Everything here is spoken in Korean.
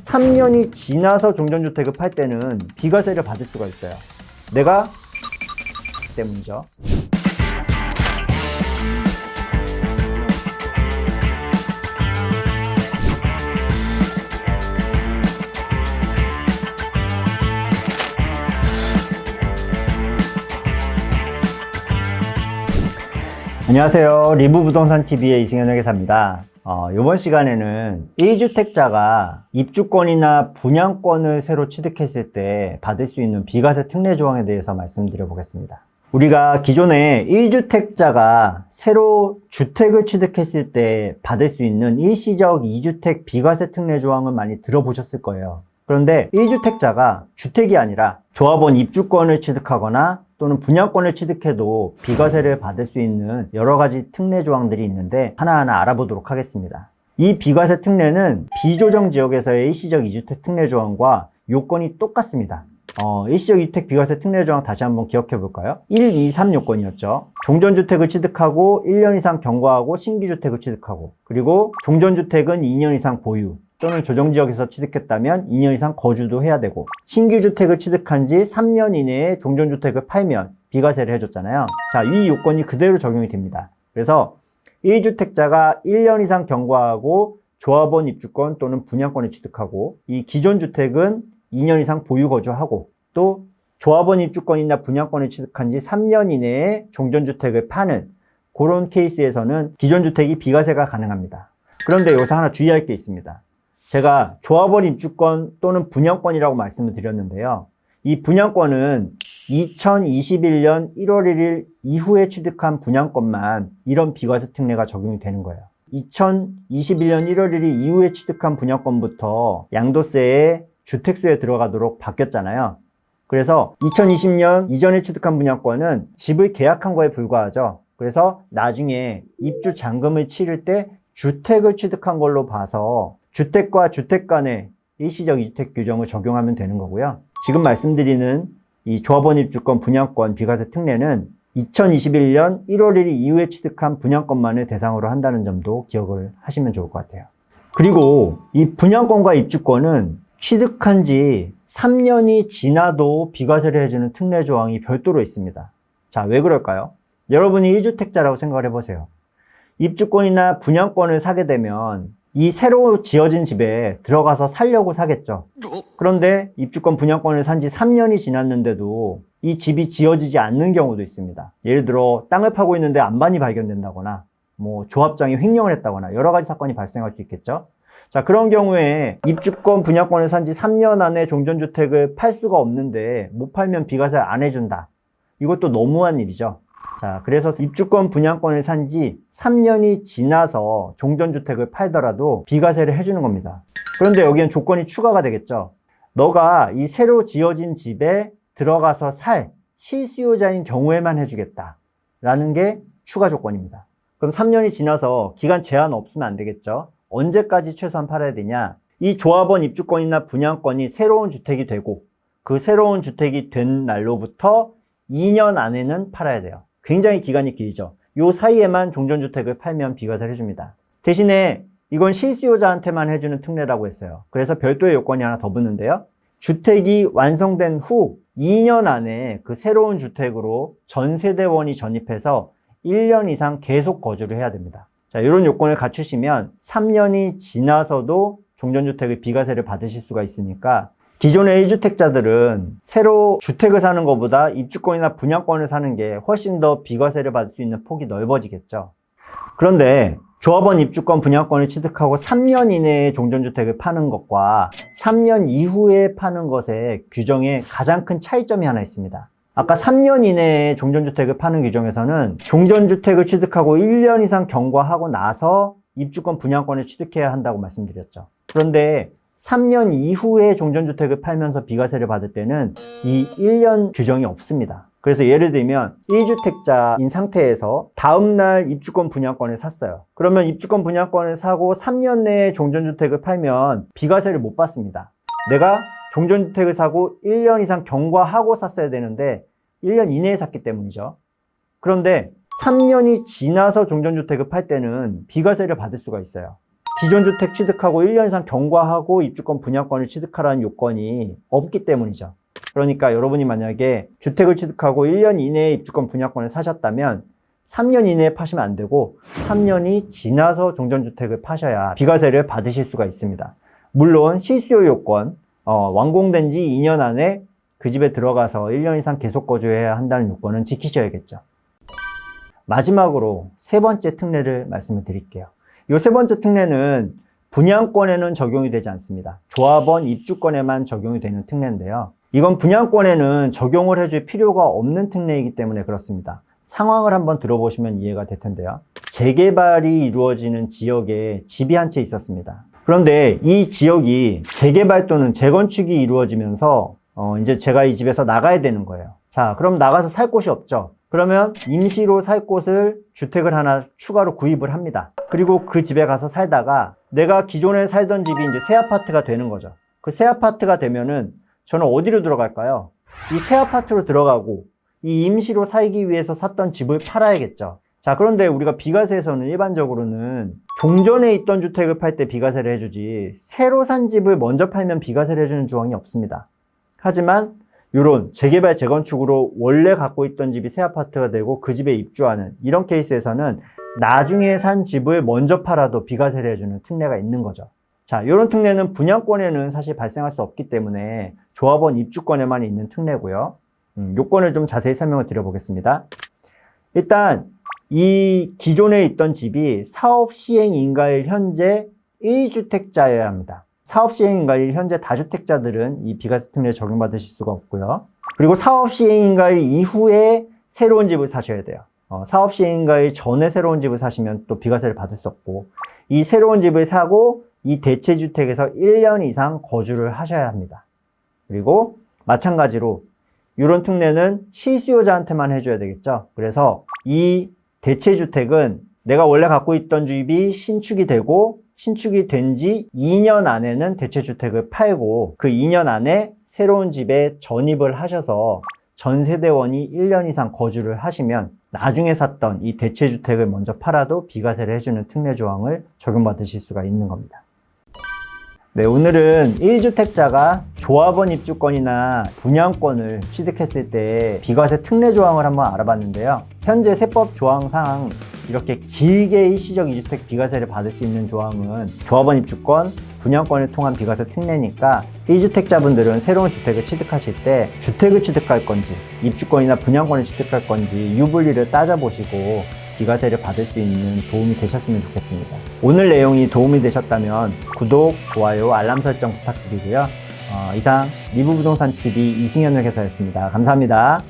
3년이 지나서 종전주택을 팔 때는 비과세를 받을 수가 있어요. 내가 때문이죠. 안녕하세요. 리브부동산TV의 이승현 회계사입니다. 이번 시간에는 1주택자가 입주권이나 분양권을 새로 취득했을 때 받을 수 있는 비과세 특례 조항에 대해서 말씀드려 보겠습니다. 우리가 기존에 1주택자가 새로 주택을 취득했을 때 받을 수 있는 일시적 2주택 비과세 특례 조항은 많이 들어보셨을 거예요. 그런데 1주택자가 주택이 아니라 조합원 입주권을 취득하거나 또는 분양권을 취득해도 비과세를 받을 수 있는 여러 가지 특례 조항들이 있는데 하나하나 알아보도록 하겠습니다. 이 비과세 특례는 비조정 지역에서의 일시적 2주택 특례 조항과 요건이 똑같습니다. 일시적 2주택 비과세 특례 조항 다시 한번 기억해 볼까요? 1, 2, 3 요건이었죠. 종전주택을 취득하고 1년 이상 경과하고 신규주택을 취득하고, 그리고 종전주택은 2년 이상 보유 또는 조정지역에서 취득했다면 2년 이상 거주도 해야 되고, 신규주택을 취득한 지 3년 이내에 종전주택을 팔면 비과세를 해줬잖아요. 자, 이 요건이 그대로 적용이 됩니다. 그래서 1주택자가 1년 이상 경과하고 조합원 입주권 또는 분양권을 취득하고, 이 기존 주택은 2년 이상 보유 거주하고, 또 조합원 입주권이나 분양권을 취득한 지 3년 이내에 종전주택을 파는 그런 케이스에서는 기존 주택이 비과세가 가능합니다. 그런데 여기서 하나 주의할 게 있습니다. 제가 조합원 입주권 또는 분양권이라고 말씀을 드렸는데요. 이 분양권은 2021년 1월 1일 이후에 취득한 분양권만 이런 비과세 특례가 적용이 되는 거예요. 2021년 1월 1일 이후에 취득한 분양권부터 양도세에 주택수에 들어가도록 바뀌었잖아요. 그래서 2020년 이전에 취득한 분양권은 집을 계약한 거에 불과하죠. 그래서 나중에 입주 잔금을 치를 때 주택을 취득한 걸로 봐서 주택과 주택 간의 일시적 2주택 규정을 적용하면 되는 거고요. 지금 말씀드리는 이 조합원 입주권 분양권 비과세 특례는 2021년 1월 1일 이후에 취득한 분양권만을 대상으로 한다는 점도 기억을 하시면 좋을 것 같아요. 그리고 이 분양권과 입주권은 취득한 지 3년이 지나도 비과세를 해주는 특례 조항이 별도로 있습니다. 자, 왜 그럴까요? 여러분이 1주택자라고 생각을 해보세요. 입주권이나 분양권을 사게 되면 이 새로 지어진 집에 들어가서 살려고 사겠죠. 그런데 입주권 분양권을 산 지 3년이 지났는데도 이 집이 지어지지 않는 경우도 있습니다. 예를 들어 땅을 파고 있는데 안반이 발견된다거나 조합장이 횡령을 했다거나 여러 가지 사건이 발생할 수 있겠죠. 자, 그런 경우에 입주권 분양권을 산 지 3년 안에 종전주택을 팔 수가 없는데 못 팔면 비과세를 안 해준다. 이것도 너무한 일이죠. 자, 그래서 입주권 분양권을 산 지 3년이 지나서 종전주택을 팔더라도 비과세를 해주는 겁니다. 그런데 여기엔 조건이 추가가 되겠죠. 너가 이 새로 지어진 집에 들어가서 살 실수요자인 경우에만 해주겠다 라는 게 추가 조건입니다. 그럼 3년이 지나서 기간 제한 없으면 안 되겠죠. 언제까지 최소한 팔아야 되냐? 이 조합원 입주권이나 분양권이 새로운 주택이 되고 그 새로운 주택이 된 날로부터 2년 안에는 팔아야 돼요. 굉장히 기간이 길죠. 요 사이에만 종전주택을 팔면 비과세를 해줍니다. 대신에 이건 실수요자한테만 해주는 특례라고 했어요. 그래서 별도의 요건이 하나 더 붙는데요. 주택이 완성된 후 2년 안에 그 새로운 주택으로 전세대원이 전입해서 1년 이상 계속 거주를 해야 됩니다. 자, 이런 요건을 갖추시면 3년이 지나서도 종전주택의 비과세를 받으실 수가 있으니까 기존의 1주택자들은 새로 주택을 사는 것보다 입주권이나 분양권을 사는 게 훨씬 더 비과세를 받을 수 있는 폭이 넓어지겠죠. 그런데 조합원 입주권 분양권을 취득하고 3년 이내에 종전주택을 파는 것과 3년 이후에 파는 것의 규정에 가장 큰 차이점이 하나 있습니다. 아까 3년 이내에 종전주택을 파는 규정에서는 종전주택을 취득하고 1년 이상 경과하고 나서 입주권 분양권을 취득해야 한다고 말씀드렸죠. 그런데 3년 이후에 종전주택을 팔면서 비과세를 받을 때는 이 1년 규정이 없습니다. 그래서 예를 들면 1주택자인 상태에서 다음날 입주권 분양권을 샀어요. 그러면 입주권 분양권을 사고 3년 내에 종전주택을 팔면 비과세를 못 받습니다. 내가 종전주택을 사고 1년 이상 경과하고 샀어야 되는데 1년 이내에 샀기 때문이죠. 그런데 3년이 지나서 종전주택을 팔 때는 비과세를 받을 수가 있어요. 기존 주택 취득하고 1년 이상 경과하고 입주권 분양권을 취득하라는 요건이 없기 때문이죠. 그러니까 여러분이 만약에 주택을 취득하고 1년 이내에 입주권 분양권을 사셨다면 3년 이내에 파시면 안 되고 3년이 지나서 종전주택을 파셔야 비과세를 받으실 수가 있습니다. 물론 실수요 요건, 완공된 지 2년 안에 그 집에 들어가서 1년 이상 계속 거주해야 한다는 요건은 지키셔야겠죠. 마지막으로 세 번째 특례를 말씀을 드릴게요. 이 세 번째 특례는 분양권에는 적용이 되지 않습니다. 조합원 입주권에만 적용이 되는 특례인데요. 이건 분양권에는 적용을 해줄 필요가 없는 특례이기 때문에 그렇습니다. 상황을 한번 들어보시면 이해가 될 텐데요. 재개발이 이루어지는 지역에 집이 한 채 있었습니다. 그런데 이 지역이 재개발 또는 재건축이 이루어지면서 이제 제가 이 집에서 나가야 되는 거예요. 자, 그럼 나가서 살 곳이 없죠. 그러면 임시로 살 곳을 주택을 하나 추가로 구입을 합니다. 그리고 그 집에 가서 살다가 내가 기존에 살던 집이 이제 새 아파트가 되는 거죠. 그 새 아파트가 되면은 저는 어디로 들어갈까요? 이 새 아파트로 들어가고 이 임시로 살기 위해서 샀던 집을 팔아야겠죠. 자, 그런데 우리가 비과세에서는 일반적으로는 종전에 있던 주택을 팔 때 비과세를 해주지 새로 산 집을 먼저 팔면 비과세를 해주는 조항이 없습니다. 하지만 이런 재개발 재건축으로 원래 갖고 있던 집이 새 아파트가 되고 그 집에 입주하는 이런 케이스에서는 나중에 산 집을 먼저 팔아도 비과세를 해주는 특례가 있는 거죠. 자, 이런 특례는 분양권에는 사실 발생할 수 없기 때문에 조합원 입주권에만 있는 특례고요. 요건을 좀 자세히 설명을 드려보겠습니다. 일단 이 기존에 있던 집이 사업 시행 인가일 현재 1주택자여야 합니다. 사업 시행 인가일 현재 다주택자들은 이 비과세 특례에 적용받으실 수가 없고요. 그리고 사업 시행 인가일 이후에 새로운 집을 사셔야 돼요. 사업 시행 인가일 전에 새로운 집을 사시면 또 비과세를 받을 수 없고, 이 새로운 집을 사고 이 대체주택에서 1년 이상 거주를 하셔야 합니다. 그리고 마찬가지로 이런 특례는 실수요자한테만 해줘야 되겠죠. 그래서 이 대체주택은 내가 원래 갖고 있던 집이 신축이 되고 신축이 된 지 2년 안에는 대체주택을 팔고 그 2년 안에 새로운 집에 전입을 하셔서 전세대원이 1년 이상 거주를 하시면 나중에 샀던 이 대체주택을 먼저 팔아도 비과세를 해주는 특례 조항을 적용받으실 수가 있는 겁니다. 네, 오늘은 1주택자가 조합원 입주권이나 분양권을 취득했을 때 비과세 특례 조항을 한번 알아봤는데요. 현재 세법 조항상 이렇게 길게 일시적 2주택 비과세를 받을 수 있는 조항은 조합원 입주권, 분양권을 통한 비과세 특례니까 1주택자분들은 새로운 주택을 취득하실 때 주택을 취득할 건지 입주권이나 분양권을 취득할 건지 유불리를 따져보시고 비과세를 받을 수 있는 도움이 되셨으면 좋겠습니다. 오늘 내용이 도움이 되셨다면 구독, 좋아요, 알람 설정 부탁드리고요. 이상 리브부동산TV 이승현 회계사였습니다. 감사합니다.